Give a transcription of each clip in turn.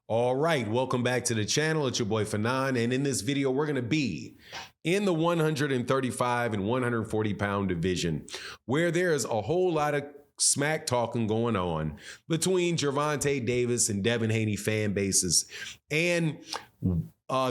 All right, welcome back to the channel. It's your boy Fanon, and in this video, we're going to be in the 135 and 140 pound division, where there is a whole lot of smack talking going on between Gervonta Davis and Devin Haney fan bases, and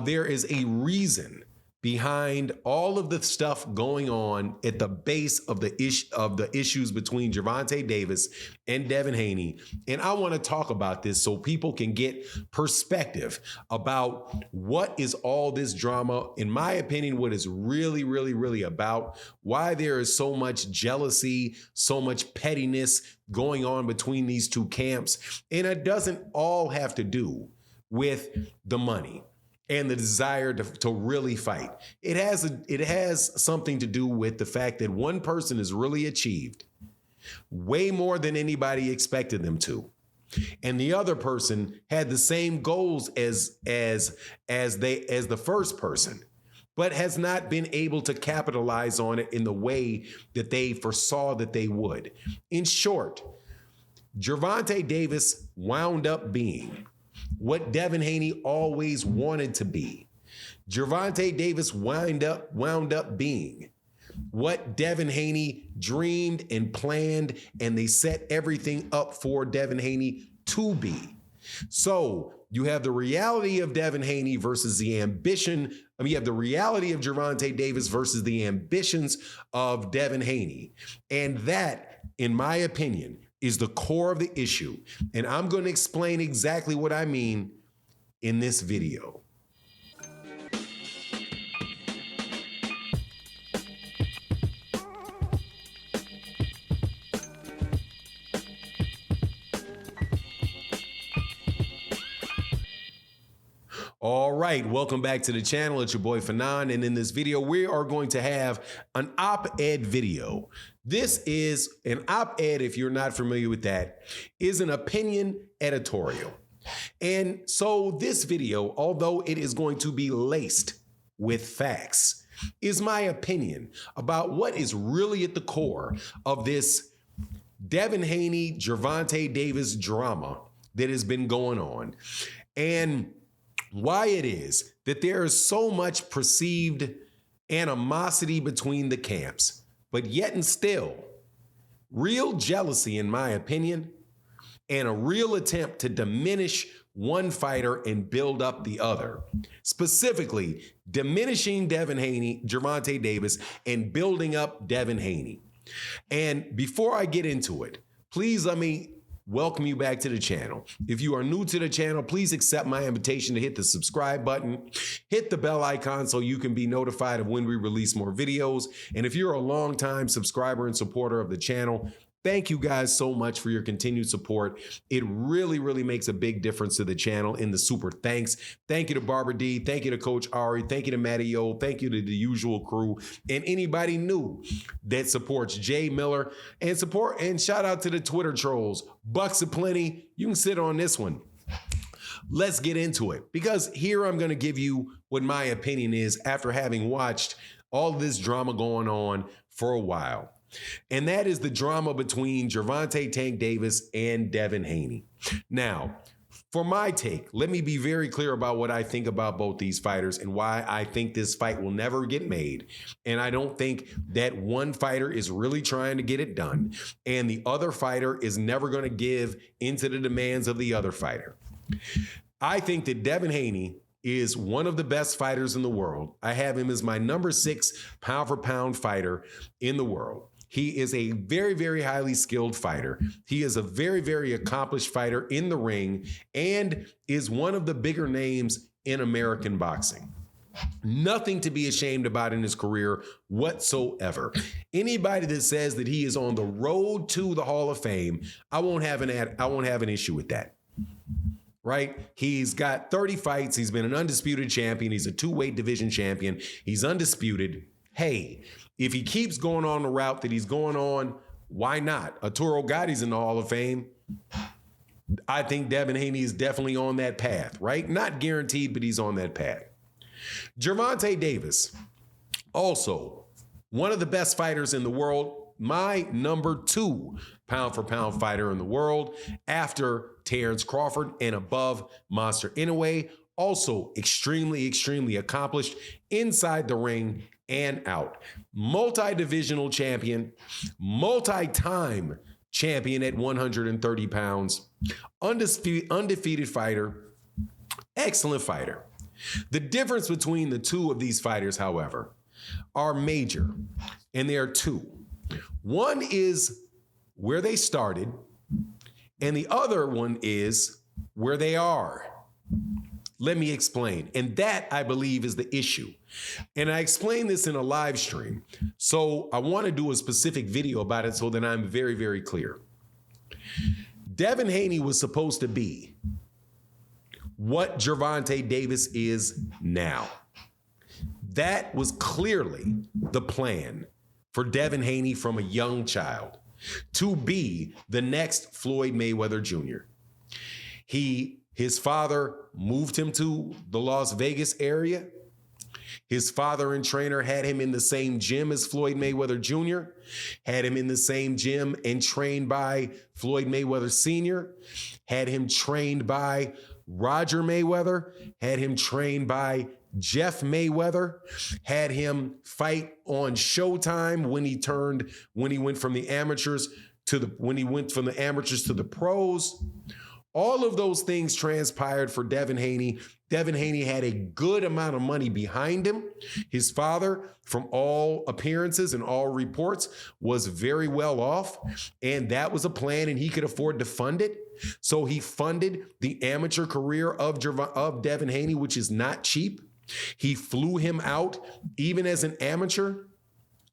there is a reason behind all of the stuff going on at the base of the issues between Gervonta Davis and Devin Haney. And I want to talk about this so people can get perspective about what is all this drama, in my opinion, what is really about, why there is so much jealousy, so much pettiness going on between these two camps. And it doesn't all have to do with the money and the desire to really fight. It has something to do with the fact that one person has really achieved way more than anybody expected them to, and the other person had the same goals as the first person, but has not been able to capitalize on it in the way that they foresaw that they would. In short, Gervonta Davis wound up being what Devin Haney always wanted to be. Gervonta Davis wound up being what Devin Haney dreamed and planned, and they set everything up for Devin Haney to be. So you have the reality of Devin Haney versus the ambition. You have the reality of Gervonta Davis versus the ambitions of Devin Haney. And that, in my opinion, is the core of the issue. And I'm going to explain exactly what I mean in this video. All right, welcome back to the channel. It's your boy Fanon, and in this video, we are going to have an op-ed video. This is an op-ed, if you're not familiar with that, is an opinion editorial. And so this video, although it is going to be laced with facts, is my opinion about what is really at the core of this Devin Haney, Gervonta Davis drama that has been going on, and why it is that there is so much perceived animosity between the camps, but yet and still, real jealousy, in my opinion, and a real attempt to diminish one fighter and build up the other. Specifically, diminishing Devin Haney, Gervonta Davis, and building up Devin Haney. And before I get into it, please let me welcome you back to the channel. If you are new to the channel, please accept my invitation to hit the subscribe button, hit the bell icon so you can be notified of when we release more videos. And if you're a longtime subscriber and supporter of the channel, thank you guys so much for your continued support. It really makes a big difference to the channel in the super thanks. Thank you to Barbara D. Thank you to Coach Ari. Thank you to Matty O. Thank you to the usual crew and anybody new that supports Jay Miller, and shout out to the Twitter trolls. Bucks aplenty. You can sit on this one. Let's get into it, because here I'm going to give you what my opinion is after having watched all this drama going on for a while. And that is the drama between Gervonta Tank Davis and Devin Haney. Now, for my take, let me be very clear about what I think about both these fighters and why I think this fight will never get made. And I don't think that one fighter is really trying to get it done, and the other fighter is never going to give into the demands of the other fighter. I think that Devin Haney is one of the best fighters in the world. I have him as my number 6 pound for pound fighter in the world. He is a very highly skilled fighter. He is a very accomplished fighter in the ring and is one of the bigger names in American boxing. Nothing to be ashamed about in his career whatsoever. Anybody that says that he is on the road to the Hall of Fame, I won't have an issue with that. Right? He's got 30 fights. He's been an undisputed champion. He's a 2-weight division champion. He's undisputed. Hey, if he keeps going on the route that he's going on, why not? Arturo Gotti's in the Hall of Fame. I think Devin Haney is definitely on that path, right? Not guaranteed, but he's on that path. Gervonta Davis, also one of the best fighters in the world, my number 2 pound-for-pound fighter in the world, after Terrence Crawford, and above Monster Inoue. Also extremely, extremely accomplished inside the ring and out. Multi-divisional champion, multi-time champion at 130 pounds, undefeated fighter, excellent fighter. The difference between the two of these fighters, however, are major, and there are two. One is where they started, and the other one is where they are. Let me explain. And that, I believe, is the issue. And I explained this in a live stream. So I want to do a specific video about it so that I'm very, very clear. Devin Haney was supposed to be what Gervonta Davis is now. That was clearly the plan for Devin Haney from a young child, to be the next Floyd Mayweather Jr. His father moved him to the Las Vegas area. His father and trainer had him in the same gym as Floyd Mayweather Jr., had him in the same gym and trained by Floyd Mayweather Sr., had him trained by Roger Mayweather, had him trained by Jeff Mayweather, had him fight on Showtime when he went from the amateurs to the pros. All of those things transpired for Devin Haney. Devin Haney had a good amount of money behind him. His father, from all appearances and all reports, was very well off, and that was a plan, and he could afford to fund it. So he funded the amateur career of Devin Haney, which is not cheap. He flew him out, even as an amateur,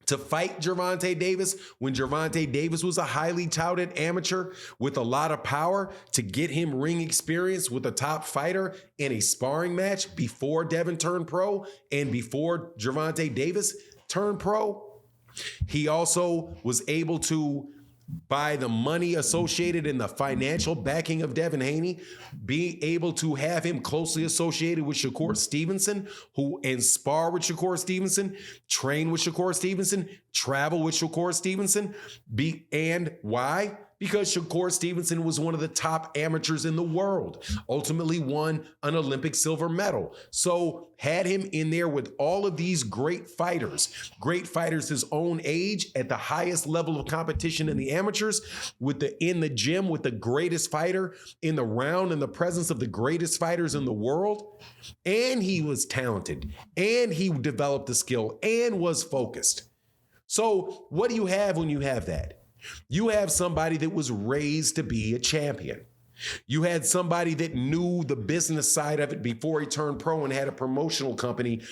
to fight Gervonta Davis when Gervonta Davis was a highly touted amateur with a lot of power, to get him ring experience with a top fighter in a sparring match before Devin turned pro and before Gervonta Davis turned pro. He also was able to, by the money associated and the financial backing of Devin Haney, being able to have him closely associated with Shakur Stevenson, and spar with Shakur Stevenson, train with Shakur Stevenson, travel with Shakur Stevenson. And why? Because Shakur Stevenson was one of the top amateurs in the world, ultimately won an Olympic silver medal. So had him in there with all of these great fighters his own age at the highest level of competition in the amateurs, in the gym with the greatest fighter in the round, in the presence of the greatest fighters in the world. And he was talented, and he developed the skill and was focused. So what do you have when you have that? You have somebody that was raised to be a champion. You had somebody that knew the business side of it before he turned pro and had a promotional company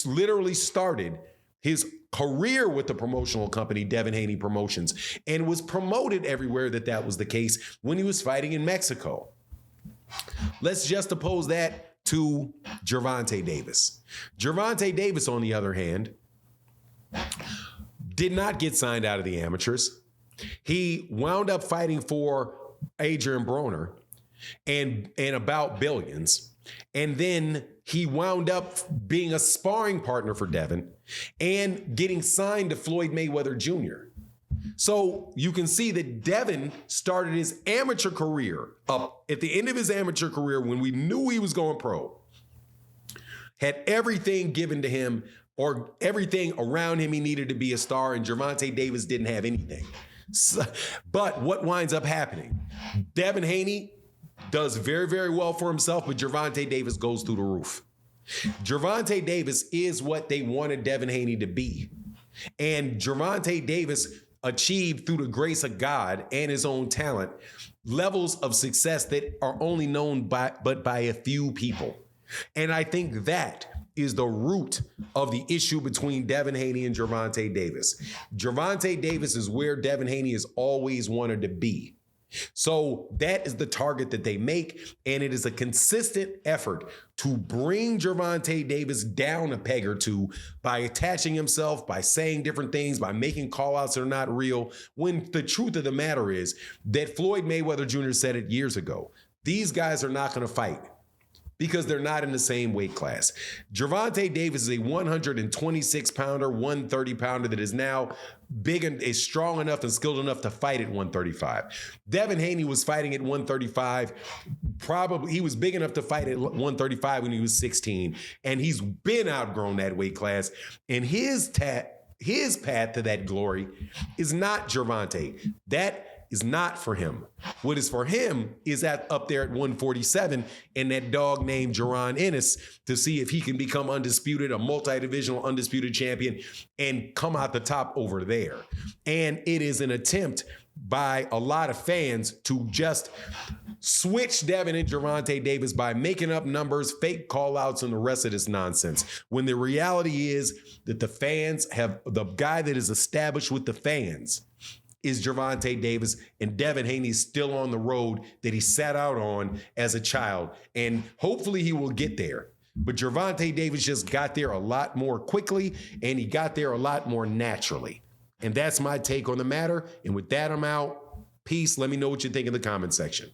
literally started his career with the promotional company, Devin Haney Promotions, and was promoted everywhere that was the case when he was fighting in Mexico. Let's juxtapose that to Gervonta Davis. Gervonta Davis, on the other hand, did not get signed out of the amateurs. He wound up fighting for Adrian Broner and about billions. And then he wound up being a sparring partner for Devin and getting signed to Floyd Mayweather Jr. So you can see that Devin started his amateur career up at the end of his amateur career when we knew he was going pro, had everything given to him, or everything around him he needed to be a star, and Gervonta Davis didn't have anything. But what winds up happening? Devin Haney does very, very well for himself, but Gervonta Davis goes through the roof. Gervonta Davis is what they wanted Devin Haney to be. And Gervonta Davis achieved, through the grace of God and his own talent, levels of success that are only known by a few people. And I think that is the root of the issue between Devin Haney and Gervonta Davis. Gervonta Davis is where Devin Haney has always wanted to be. So that is the target that they make, and it is a consistent effort to bring Gervonta Davis down a peg or two by attaching himself, by saying different things, by making call-outs that are not real, when the truth of the matter is that Floyd Mayweather Jr. said it years ago. These guys are not going to fight because they're not in the same weight class. Gervonta Davis is a 126 pounder, 130 pounder that is now big and is strong enough and skilled enough to fight at 135. Devin Haney was fighting at 135. Probably he was big enough to fight at 135 when he was 16, and he's been outgrown that weight class. And his path to that glory is not Gervonta. That is not for him. What is for him is up there at 147 and that dog named Jaron Ennis to see if he can become undisputed, a multi-divisional undisputed champion, and come out the top over there. And it is an attempt by a lot of fans to just switch Devin and Gervonta Davis by making up numbers, fake call-outs, and the rest of this nonsense. When the reality is that the fans have, the guy that is established with the fans is Gervonta Davis, and Devin Haney is still on the road that he sat out on as a child. And hopefully he will get there. But Gervonta Davis just got there a lot more quickly, and he got there a lot more naturally. And that's my take on the matter. And with that, I'm out. Peace. Let me know what you think in the comment section.